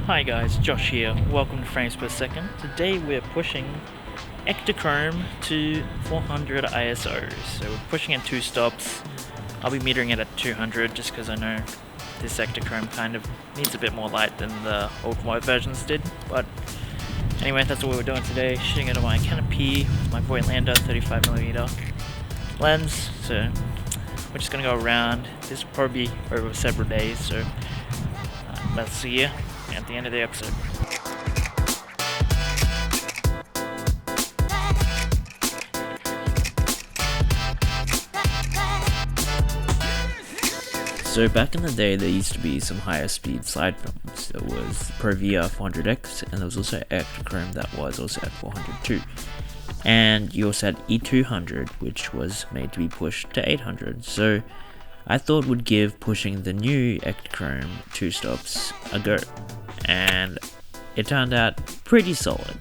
Hi guys, Josh here. Welcome to Frames Per Second. Today we're pushing Ektachrome to 400 ISO. So we're pushing it 2 stops. I'll be metering it at 200 just because I know this Ektachrome kind of needs a bit more light than the old white versions did. But anyway, that's what we're doing today. Shooting it on my canopy with my Voigtlander 35mm lens. So we're just gonna go around. This will probably be over several days. So let's see you at the end of the episode. So back in the day, there used to be some higher speed slide films. There was ProVia 400X, and there was also Ektachrome that was also at 402. And you also had E200, which was made to be pushed to 800. So I thought would give pushing the new Ektachrome 2 stops a go, and it turned out pretty solid.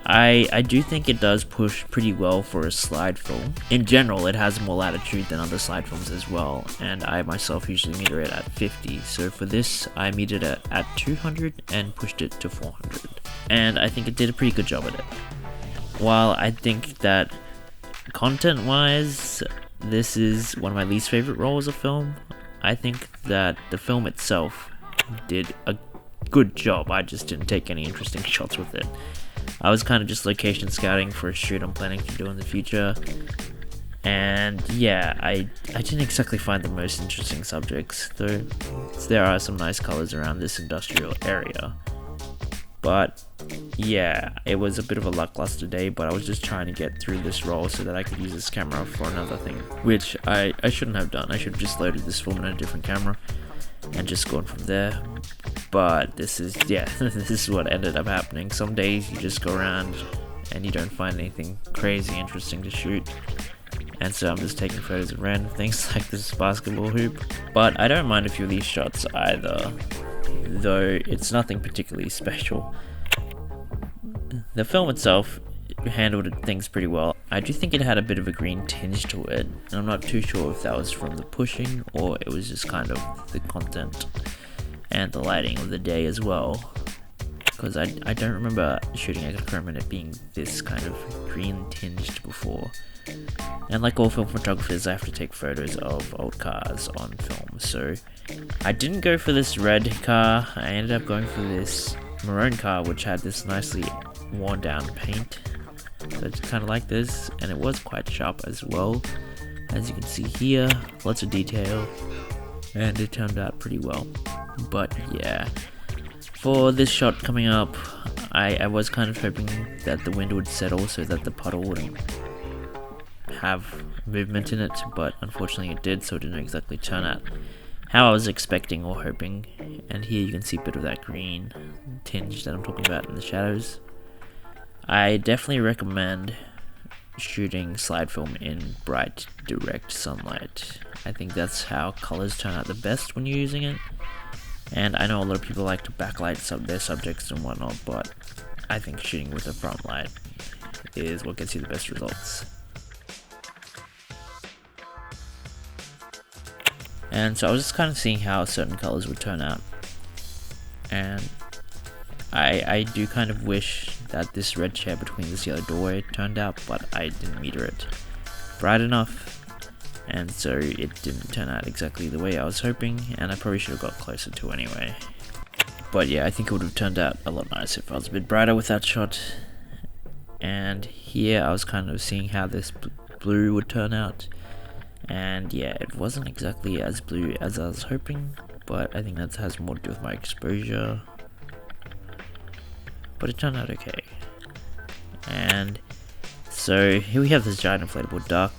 I do think it does push pretty well for a slide film. In general, it has more latitude than other slide films as well, and I myself usually meter it at 50, so for this I metered it at 200 and pushed it to 400, and I think it did a pretty good job at it. While I think that content wise, this is one of my least favorite rolls of film, I think that the film itself did a good job. I just didn't take any interesting shots with it. I was kind of just location scouting for a shoot I'm planning to do in the future, and yeah, I didn't exactly find the most interesting subjects, though there are some nice colors around this industrial area. But yeah, it was a bit of a lackluster day, but I was just trying to get through this roll so that I could use this camera for another thing, which I shouldn't have done. I should have just loaded this film in a different camera and just gone from there. But this is what ended up happening. Some days you just go around and you don't find anything crazy interesting to shoot, and so I'm just taking photos of random things like this basketball hoop. But I don't mind a few of these shots either, though it's nothing particularly special. The film itself handled things pretty well. I do think it had a bit of a green tinge to it, and I'm not too sure if that was from the pushing or it was just kind of the content and the lighting of the day as well, because I don't remember shooting Ektachrome and it being this kind of green tinged before. And like all film photographers, I have to take photos of old cars on film, so I didn't go for this red car. I ended up going for this maroon car, which had this nicely worn down paint. So it's kind of like this, and it was quite sharp as well, as you can see here. Lots of detail, and it turned out pretty well. But yeah, for this shot coming up, I was kind of hoping that the wind would settle so that the puddle wouldn't have movement in it, but unfortunately it did, so it didn't exactly turn out how I was expecting or hoping. And here you can see a bit of that green tinge that I'm talking about in the shadows. I definitely recommend shooting slide film in bright direct sunlight. I think that's how colors turn out the best when you're using it. And I know a lot of people like to backlight their subjects and whatnot, but I think shooting with a front light is what gets you the best results. And so I was just kind of seeing how certain colors would turn out, and I do kind of wish that this red chair between this yellow doorway turned out, but I didn't meter it bright enough, and so it didn't turn out exactly the way I was hoping, and I probably should have got closer to anyway. But yeah, I think it would have turned out a lot nicer if I was a bit brighter with that shot. And here I was kind of seeing how this blue would turn out, and yeah, it wasn't exactly as blue as I was hoping, but I think that has more to do with my exposure. But it turned out okay. And so here we have this giant inflatable duck,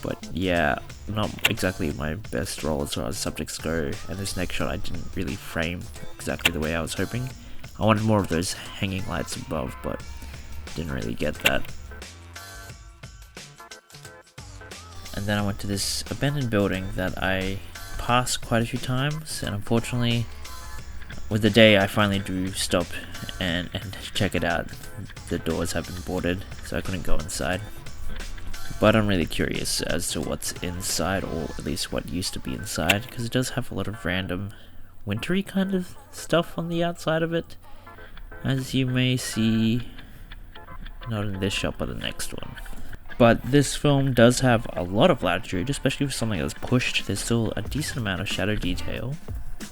but yeah, not exactly my best roll as far as subjects go, and this next shot I didn't really frame exactly the way I was hoping. I wanted more of those hanging lights above, but didn't really get that. And then I went to this abandoned building that I passed quite a few times, and unfortunately with the day I finally do stop and check it out. The doors have been boarded, so I couldn't go inside. But I'm really curious as to what's inside, or at least what used to be inside, because it does have a lot of random wintry kind of stuff on the outside of it, as you may see, not in this shot but the next one. But this film does have a lot of latitude, especially for something that's pushed. There's still a decent amount of shadow detail,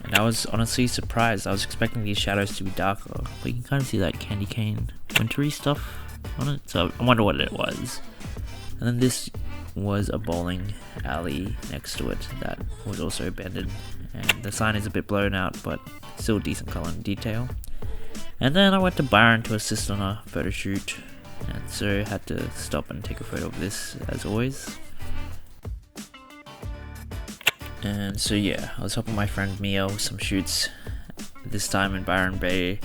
and I was honestly surprised. I was expecting these shadows to be darker, but you can kind of see that candy cane wintry stuff on it, so I wonder what it was. And then this was a bowling alley next to it that was also abandoned, and the sign is a bit blown out but still decent color and detail. And then I went to Byron to assist on a photo shoot, and so had to stop and take a photo of this as always. And so yeah, I was helping my friend Mia with some shoots, this time in Byron Bay,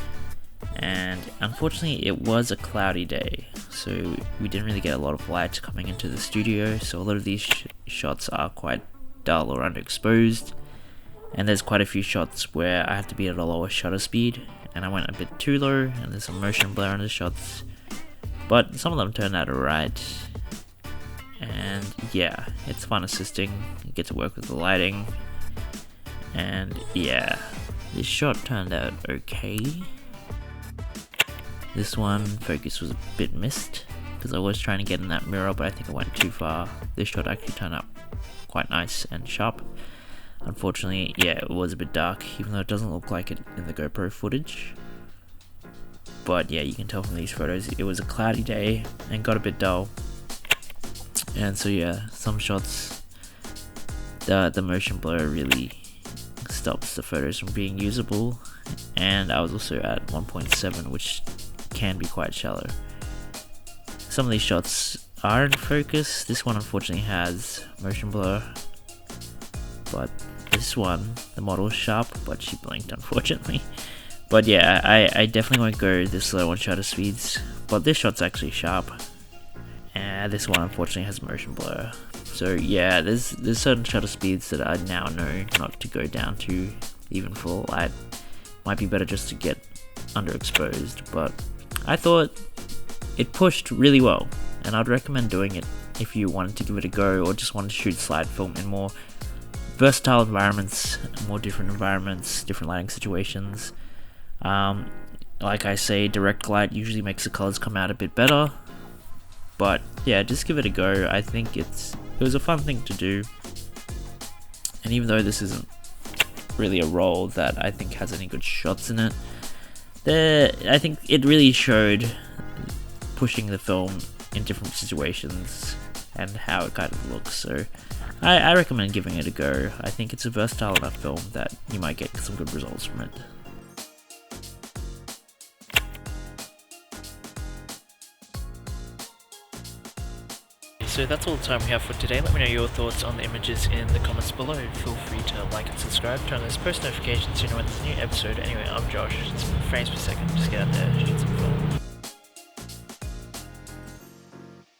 and unfortunately it was a cloudy day, so we didn't really get a lot of light coming into the studio, so a lot of these shots are quite dull or underexposed, and there's quite a few shots where I have to be at a lower shutter speed, and I went a bit too low, and there's some motion blur on the shots, but some of them turned out alright. And yeah, it's fun assisting, you get to work with the lighting, and yeah, this shot turned out okay. This one, focus was a bit missed, because I was trying to get in that mirror, but I think I went too far. This shot actually turned out quite nice and sharp. Unfortunately, yeah, it was a bit dark, even though it doesn't look like it in the GoPro footage. But yeah, you can tell from these photos, it was a cloudy day and got a bit dull. And so yeah, some shots, the motion blur really stops the photos from being usable, and I was also at 1.7, which can be quite shallow. Some of these shots are in focus. This one unfortunately has motion blur, but this one, the model is sharp, but she blinked unfortunately. But yeah, I definitely won't go this low on shutter speeds, but this shot's actually sharp. And this one unfortunately has motion blur. So yeah, there's certain shutter speeds that I now know not to go down to, even for light. Might be better just to get underexposed, but I thought it pushed really well, and I'd recommend doing it if you wanted to give it a go, or just wanted to shoot slide film in more versatile environments, more different environments, different lighting situations. Like I say, direct light usually makes the colors come out a bit better, but yeah, just give it a go. I think it was a fun thing to do, and even though this isn't really a role that I think has any good shots in it, I think it really showed pushing the film in different situations and how it kind of looks. So I recommend giving it a go. I think it's a versatile enough film that you might get some good results from it. So that's all the time we have for today. Let me know your thoughts on the images in the comments below. Feel free to like and subscribe, turn on those post notifications so you know when there's a new episode. Anyway, I'm Josh, it's frames per second, just get out there, shoot some film.